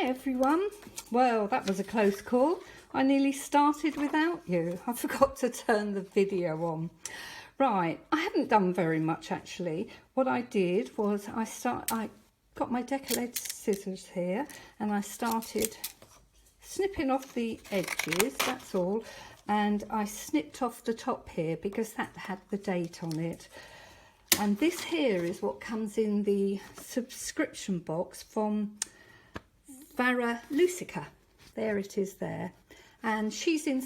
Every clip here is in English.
Hi everyone. Well, that was a close call. I nearly started without you. I forgot to turn the video on. Right, I haven't done very much actually. What I did was I got my decollete scissors here and I started snipping off the edges, that's all, and I snipped off the top here because that had the date on it. And this here is what comes in the subscription box from Vara Lucica. There it is there. And she's in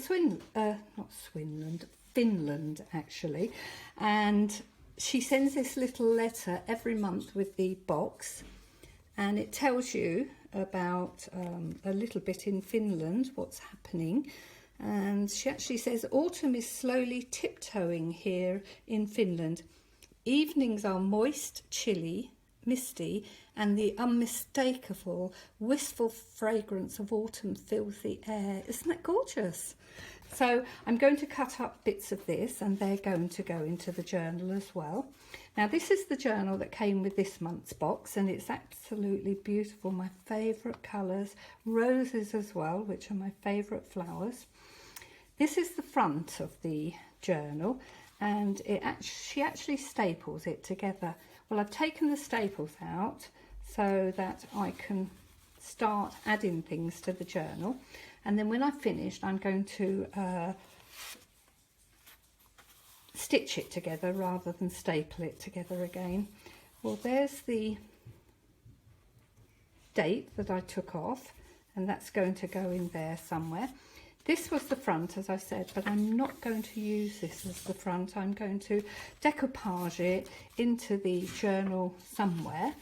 Finland actually. And she sends this little letter every month with the box. And it tells you about a little bit in Finland, what's happening. And she actually says, autumn is slowly tiptoeing here in Finland. Evenings are moist, chilly, misty, and the unmistakable, wistful fragrance of autumn fills the air. Isn't that gorgeous? So I'm going to cut up bits of this and they're going to go into the journal as well. Now this is the journal that came with this month's box and it's absolutely beautiful. My favourite colours, roses as well, which are my favourite flowers. This is the front of the journal and she actually staples it together. Well, I've taken the staples out so that I can start adding things to the journal, and then when I've finished I'm going to stitch it together rather than staple it together again. Well, there's the date that I took off and that's going to go in there somewhere. This was the front, as I said, but I'm not going to use this as the front. I'm going to decoupage it into the journal somewhere,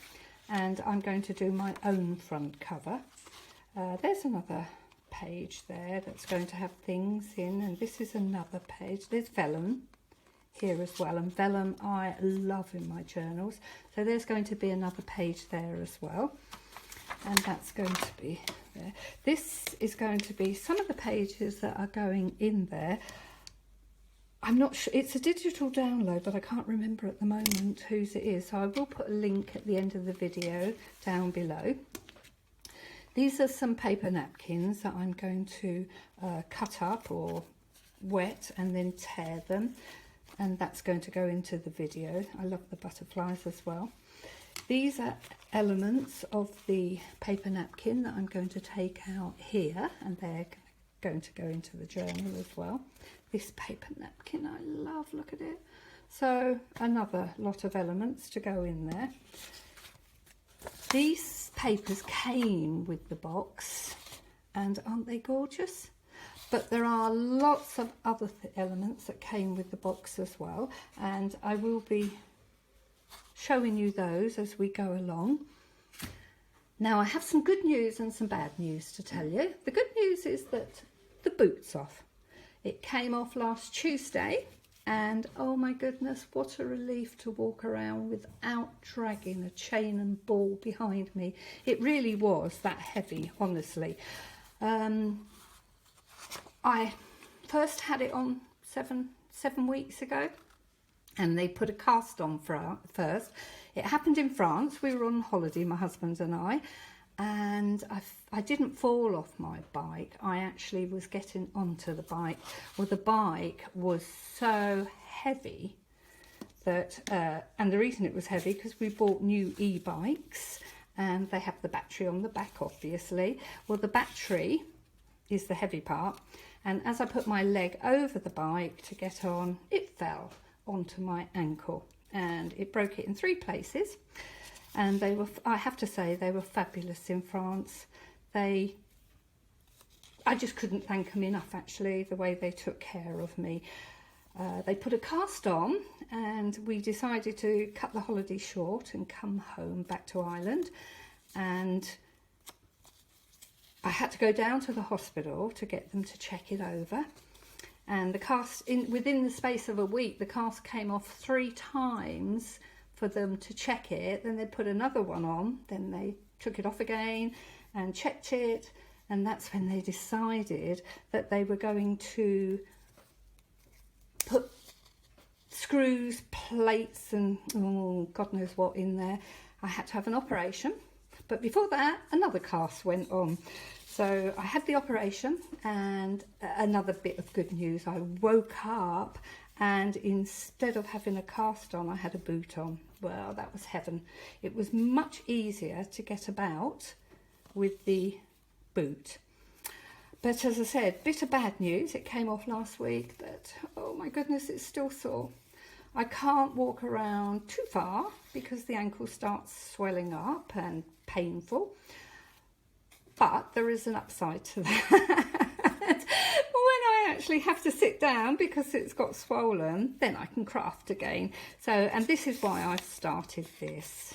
and I'm going to do my own front cover. There's another page there that's going to have things in, and this is another page. There's vellum here as well, and vellum I love in my journals. So there's going to be another page there as well, and that's going to be there. This is going to be some of the pages that are going in there. I'm not sure, it's a digital download, but I can't remember at the moment whose it is, so I will put a link at the end of the video down below. These are some paper napkins that I'm going to cut up or wet and then tear them, and that's going to go into the video. I love the butterflies as well. These are elements of the paper napkin that I'm going to take out here, and they're going to go into the journal as well. This paper napkin I love, look at it. So another lot of elements to go in there. These papers came with the box, and aren't they gorgeous? But there are lots of other elements that came with the box as well, and I will be showing you those as we go along. Now I have some good news and some bad news to tell you. The good news is that the boot's off. It came off last Tuesday, and oh my goodness, what a relief to walk around without dragging a chain and ball behind me. It really was that heavy, honestly. I first had it on seven weeks ago, and they put a cast on first. It happened in France. We were on holiday, my husband and I didn't fall off my bike. I actually was getting onto the bike. Well, the bike was so heavy that, and the reason it was heavy because we bought new e-bikes and they have the battery on the back, obviously. Well, the battery is the heavy part, and as I put my leg over the bike to get on, it fell onto my ankle and it broke it in 3 places, and they were, I have to say, they were fabulous in France. I just couldn't thank them enough actually, the way they took care of me. They put a cast on and we decided to cut the holiday short and come home back to Ireland, and I had to go down to the hospital to get them to check it over. And the cast, within the space of a week, the cast came off 3 times for them to check it. Then they put another one on, then they took it off again and checked it, and that's when they decided that they were going to put screws, plates and oh, God knows what in there. I had to have an operation, But before that, another cast went on. So I had the operation, and another bit of good news, I woke up and instead of having a cast on, I had a boot on. Well, that was heaven. It was much easier to get about with the boot. But as I said, bit of bad news, it came off last week that, oh my goodness, it's still sore. I can't walk around too far because the ankle starts swelling up and painful. But there is an upside to that. When I actually have to sit down because it's got swollen, then I can craft again. So, and this is why I've started this.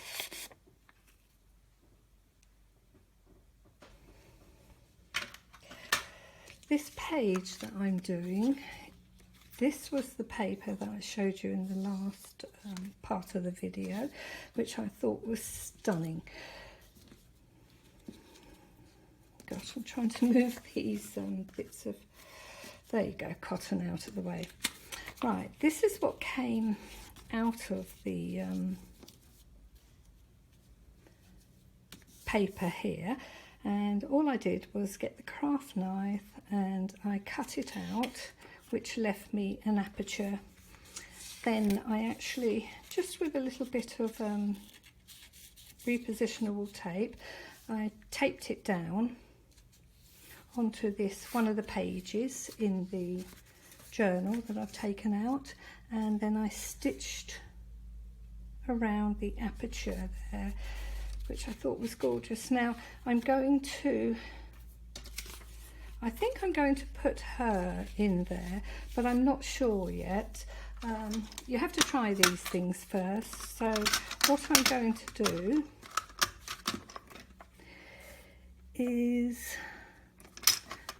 This page that I'm doing, this was the paper that I showed you in the last part of the video, which I thought was stunning. Gosh, I'm trying to move these bits of, there you go, cotton out of the way. Right, this is what came out of the paper here, and all I did was get the craft knife and I cut it out, which left me an aperture. Then I actually, just with a little bit of repositionable tape, I taped it down onto this, one of the pages in the journal that I've taken out, and then I stitched around the aperture there, which I thought was gorgeous. Now I'm going to, I think I'm going to put her in there, but I'm not sure yet. You have to try these things first. So what I'm going to do is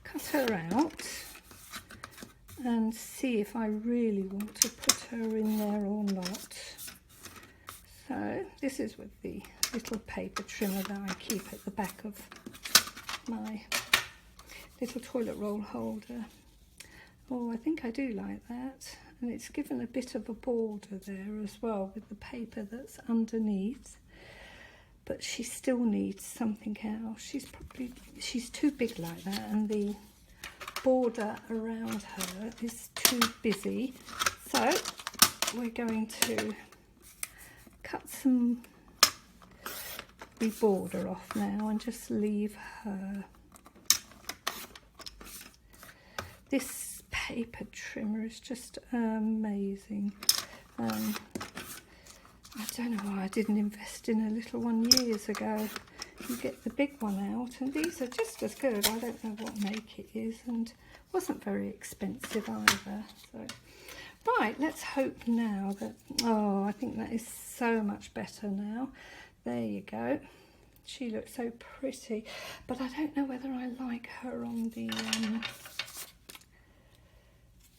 cut her out and see if I really want to put her in there or not. So this is with the little paper trimmer that I keep at the back of my little toilet roll holder. Oh, I think I do like that. And it's given a bit of a border there as well with the paper that's underneath. But she still needs something else. She's too big like that, and the border around her is too busy. So we're going to cut some the border off now and just leave her. This paper trimmer is just amazing. I don't know why I didn't invest in a little one years ago. You get the big one out, and these are just as good. I don't know what make it is, and wasn't very expensive either. So, right, let's hope now that, oh, I think that is so much better now. There you go. She looks so pretty, but I don't know whether I like her on the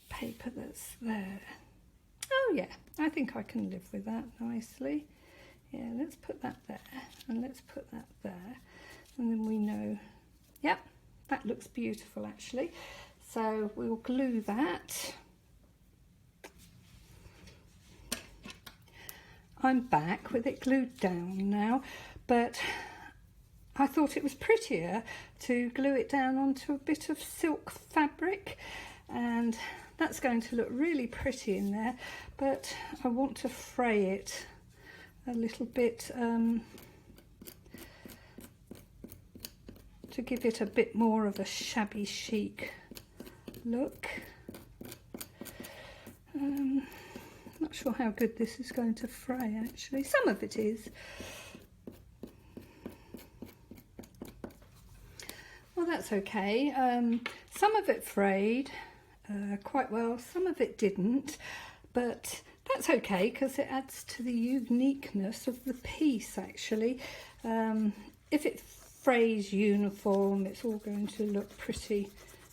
paper that's there. Oh yeah, I think I can live with that nicely. Yeah, let's put that there, and let's put that there, and then we know, yep, that looks beautiful actually. So we'll glue that. I'm back with it glued down now, but I thought it was prettier to glue it down onto a bit of silk fabric, and that's going to look really pretty in there, but I want to fray it a little bit to give it a bit more of a shabby chic look. Not sure how good this is going to fray actually. Some of it is. Well, that's okay. Some of it frayed quite well, some of it didn't, but that's okay because it adds to the uniqueness of the piece actually. If it frays uniform, it's all going to look pretty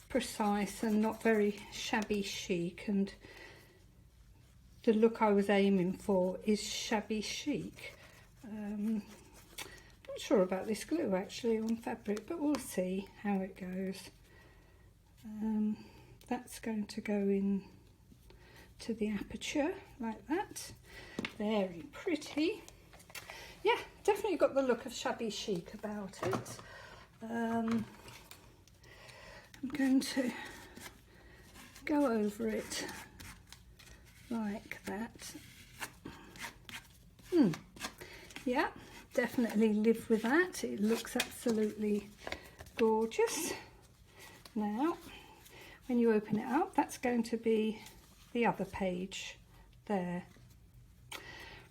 precise and not very shabby chic, and the look I was aiming for is shabby chic. Not sure about this glue actually on fabric, but we'll see how it goes. That's going to go in to the aperture like that. Very pretty. yeah, definitely got the look of shabby chic about it. I'm going to go over it like that. Yeah, definitely live with that. It looks absolutely gorgeous. Now, when you open it up, that's going to be the other page there.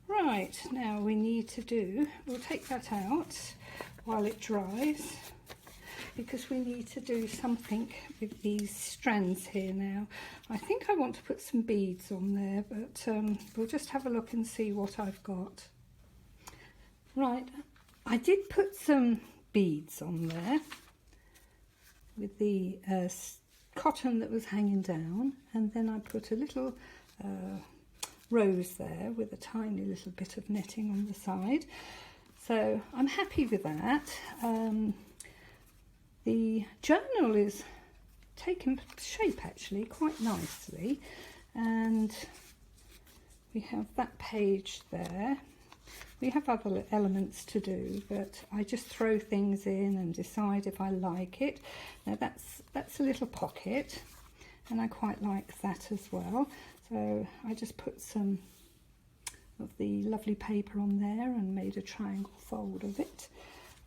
Right, now we need to do, we'll take that out while it dries, because we need to do something with these strands here now. I think I want to put some beads on there, but we'll just have a look and see what I've got. Right, I did put some beads on there with the cotton that was hanging down, and then I put a little rose there with a tiny little bit of netting on the side. So I'm happy with that. The journal is taking shape actually quite nicely, and we have that page there. We have other elements to do, but I just throw things in and decide if I like it. Now that's a little pocket, and I quite like that as well. So I just put some of the lovely paper on there and made a triangle fold of it.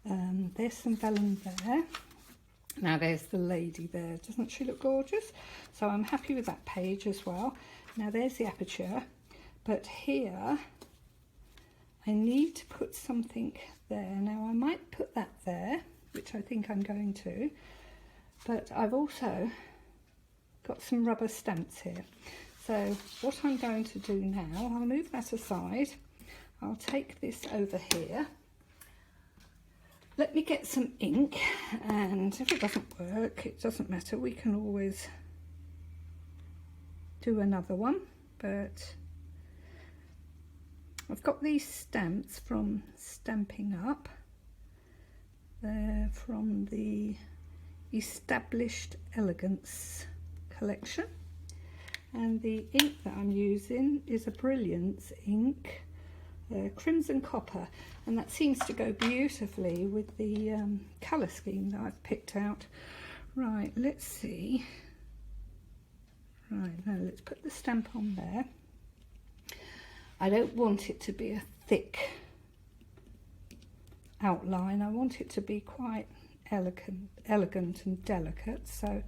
There's some vellum there. Now there's the lady there. Doesn't she look gorgeous? So I'm happy with that page as well. Now there's the aperture, but here I need to put something there. Now I might put that there, which I think I'm going to, but I've also got some rubber stamps here. So what I'm going to do now, I'll move that aside. I'll take this over here. Let me get some ink, and if it doesn't work, it doesn't matter. We can always do another one, but I've got these stamps from Stamping Up. They're from the Established Elegance collection, and the ink that I'm using is a Brilliance ink, Crimson Copper, and that seems to go beautifully with the colour scheme that I've picked out. Right, let's see. Right, now let's put the stamp on there. I don't want it to be a thick outline. I want it to be quite elegant and delicate, so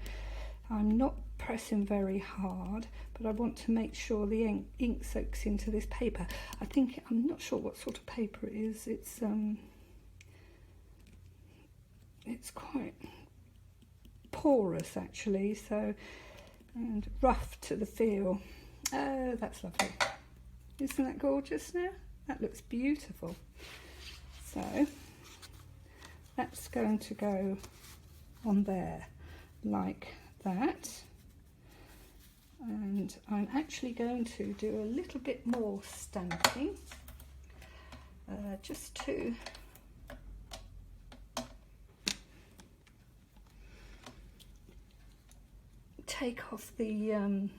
I'm not pressing very hard, but I want to make sure the ink soaks into this paper. I'm not sure what sort of paper it is. It's quite porous actually, so, and rough to the feel. Oh, that's lovely. Isn't that gorgeous now? That looks beautiful. So that's going to go on there like that. And I'm actually going to do a little bit more stamping, just to take off the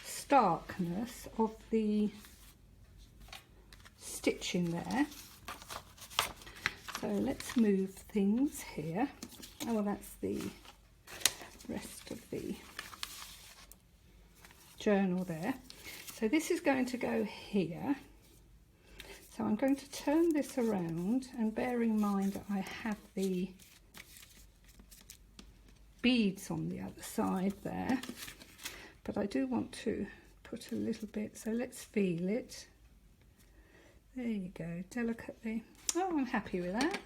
starkness of the stitching there. So let's move things here. Oh, well, that's the rest of the journal there. So this is going to go here. So I'm going to turn this around, and bear in mind that I have the beads on the other side there, but I do want to put a little bit, so let's feel it. There you go, delicately. Oh, I'm happy with that.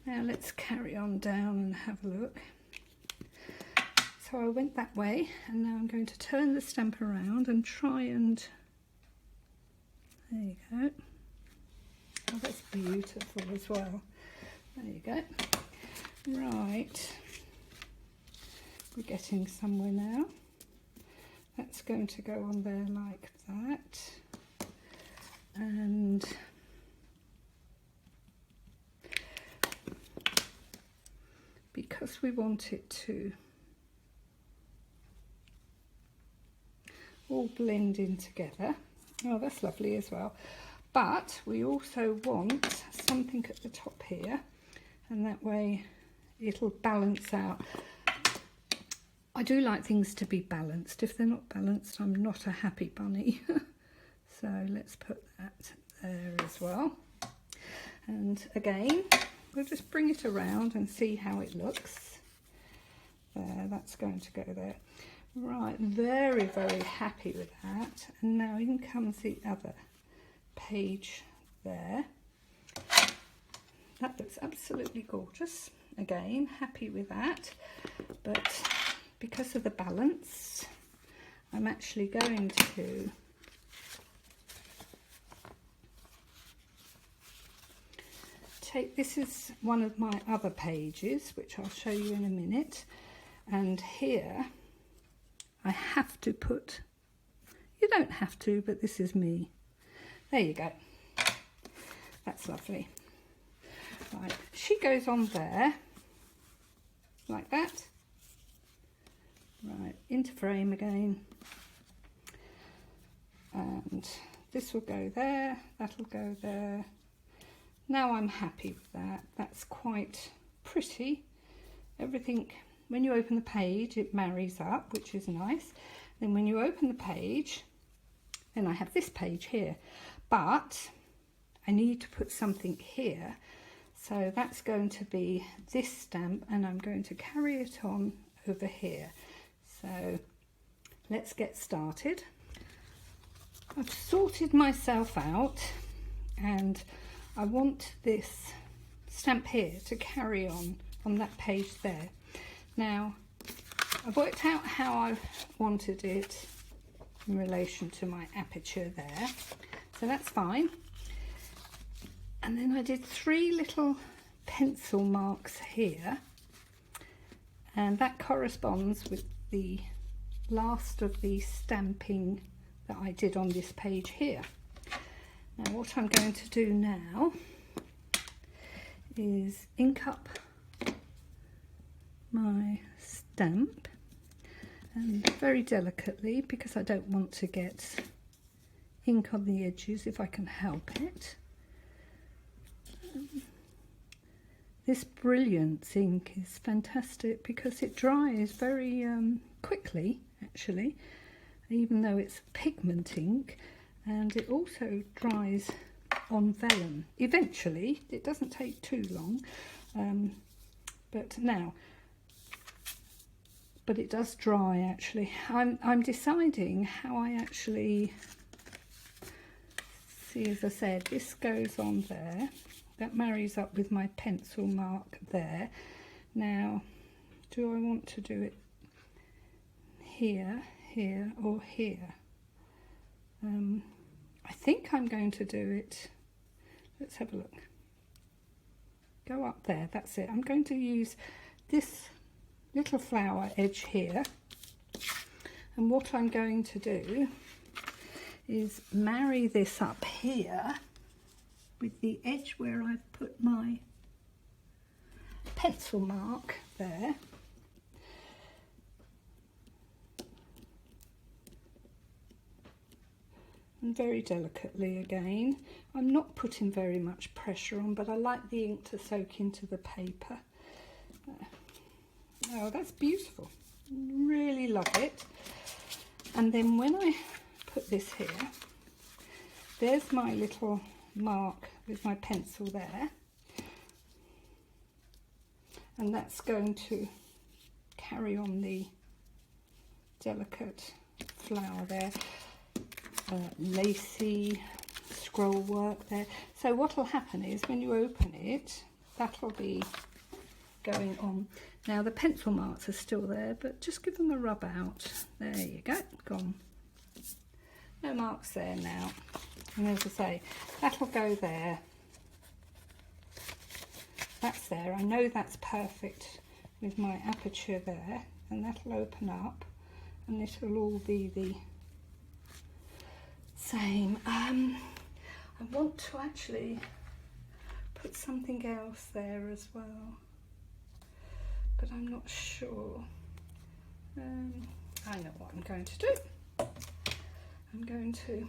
Now let's carry on down and have a look. So I went that way, and now I'm going to turn the stamp around and try and, there you go. Oh, that's beautiful as well. There you go. Right, we're getting somewhere now. That's going to go on there like that, and because we want it to all blend in together. Oh, that's lovely as well. but we also want something at the top here, and that way it'll balance out. I do like things to be balanced. If they're not balanced, I'm not a happy bunny. So let's put that there as well. And again, we'll just bring it around and see how it looks. There, that's going to go there. Right, very, very happy with that. And now in comes the other page there. That looks absolutely gorgeous. Again, happy with that. But because of the balance, I'm actually going to take, this is one of my other pages, which I'll show you in a minute, and here I have to put, you don't have to, but this is me. There you go. That's lovely. Right, she goes on there, like that. Right, into frame again. And this will go there, that'll go there. Now I'm happy with that. That's quite pretty. Everything, when you open the page, it marries up, which is nice. Then when you open the page, then I have this page here. But I need to put something here. So that's going to be this stamp, and I'm going to carry it on over here. So let's get started. I've sorted myself out, and I want this stamp here to carry on that page there. Now, I've worked out how I wanted it in relation to my aperture there, so that's fine. And then I did 3 little pencil marks here, and that corresponds with the last of the stamping that I did on this page here. Now what I'm going to do now is ink up my stamp, and very delicately, because I don't want to get ink on the edges if I can help it. This Brilliance ink is fantastic because it dries very quickly, actually, even though it's pigment ink, and it also dries on vellum. Eventually, it doesn't take too long, but it does dry actually. I'm deciding how I actually, see, as I said, this goes on there. That marries up with my pencil mark there. Now, do I want to do it here, here, or here? I think I'm going to do it, let's have a look. Go up there, that's it. I'm going to use this little flower edge here. And what I'm going to do is marry this up here with the edge where I've put my pencil mark there. And very delicately again. I'm not putting very much pressure on, but I like the ink to soak into the paper. Oh, that's beautiful. Really love it. And then when I put this here, there's my little mark with my pencil there, and that's going to carry on the delicate flower there, lacy scroll work there. So what will happen is when you open it, that'll be going on. Now the pencil marks are still there, but just give them a rub out. There you go, gone. No marks there now. And as I say, that'll go there. That's there. I know that's perfect with my aperture there, and that'll open up, and it'll all be the same. I want to actually put something else there as well, but I'm not sure. I know what I'm going to do. I'm going to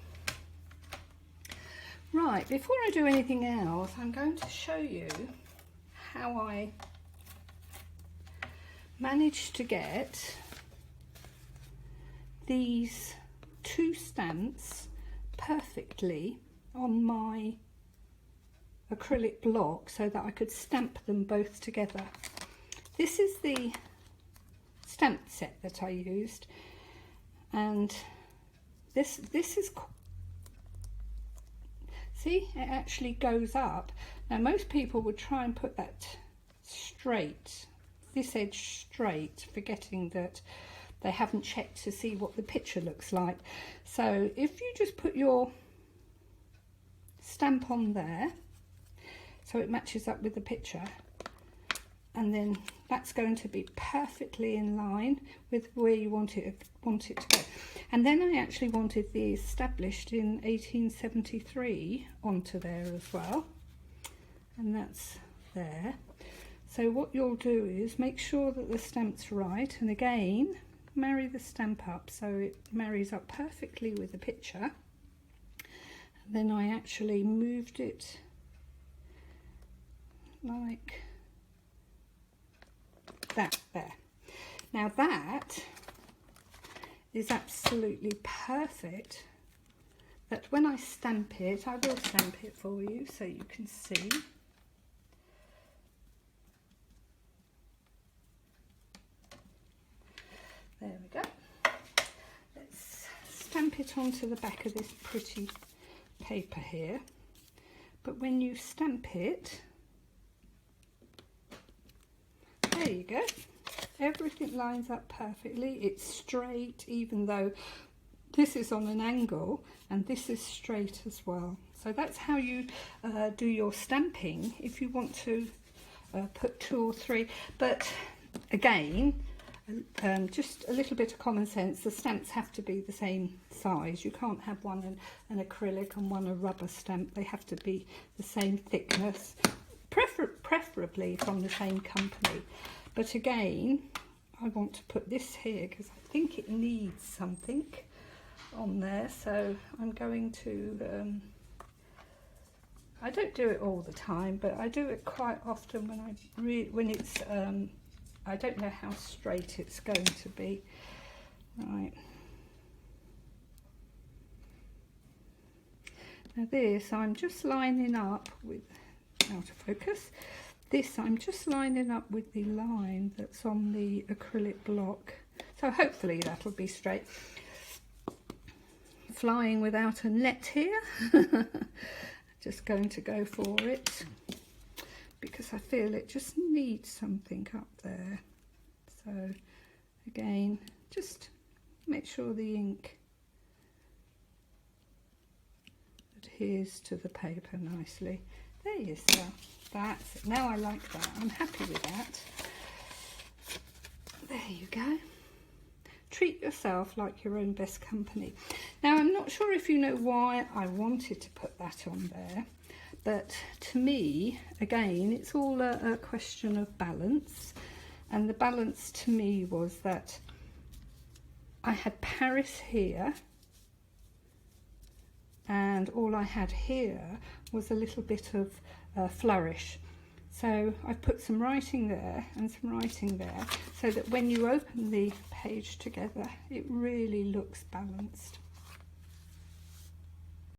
Right, before I do anything else, I'm going to show you how I managed to get these two stamps perfectly on my acrylic block so that I could stamp them both together. This is the stamp set that I used, and this is, see, it actually goes up. Now most people would try and put that straight, this edge straight, forgetting that they haven't checked to see what the picture looks like. So if you just put your stamp on there so it matches up with the picture, and then that's going to be perfectly in line with where you want it to go. And then I actually wanted the established in 1873 onto there as well, and that's there. So what you'll do is make sure that the stamp's right, and again marry the stamp up so it marries up perfectly with the picture. And then I actually moved it like that there. Now that is absolutely perfect, that when I stamp it, I will stamp it for you so you can see. There we go. Let's stamp it onto the back of this pretty paper here. But when you stamp it, there you go. Everything lines up perfectly. It's straight, even though this is on an angle and this is straight as well. So that's how you do your stamping if you want to put 2 or 3. But again, just a little bit of common sense, the stamps have to be the same size. You can't have one an acrylic and one a rubber stamp. They have to be the same thickness, preferably from the same company. But again, I want to put this here because I think it needs something on there, so I'm going to I don't do it all the time, but I do it quite often when it's I don't know how straight it's going to be. Right. Now this I'm just lining up with, out of focus, this I'm just lining up with the line that's on the acrylic block. So hopefully that'll be straight. Flying without a net here. Just going to go for it, because I feel it just needs something up there. So again, just make sure the ink adheres to the paper nicely. There you go. That's it. Now I like that. I'm happy with that. There you go. Treat yourself like your own best company. Now I'm not sure if you know why I wanted to put that on there, but to me, again, it's all a question of balance. And the balance to me was that I had Paris here, and all I had here was a little bit of flourish. So I've put some writing there and some writing there, so that when you open the page together, it really looks balanced.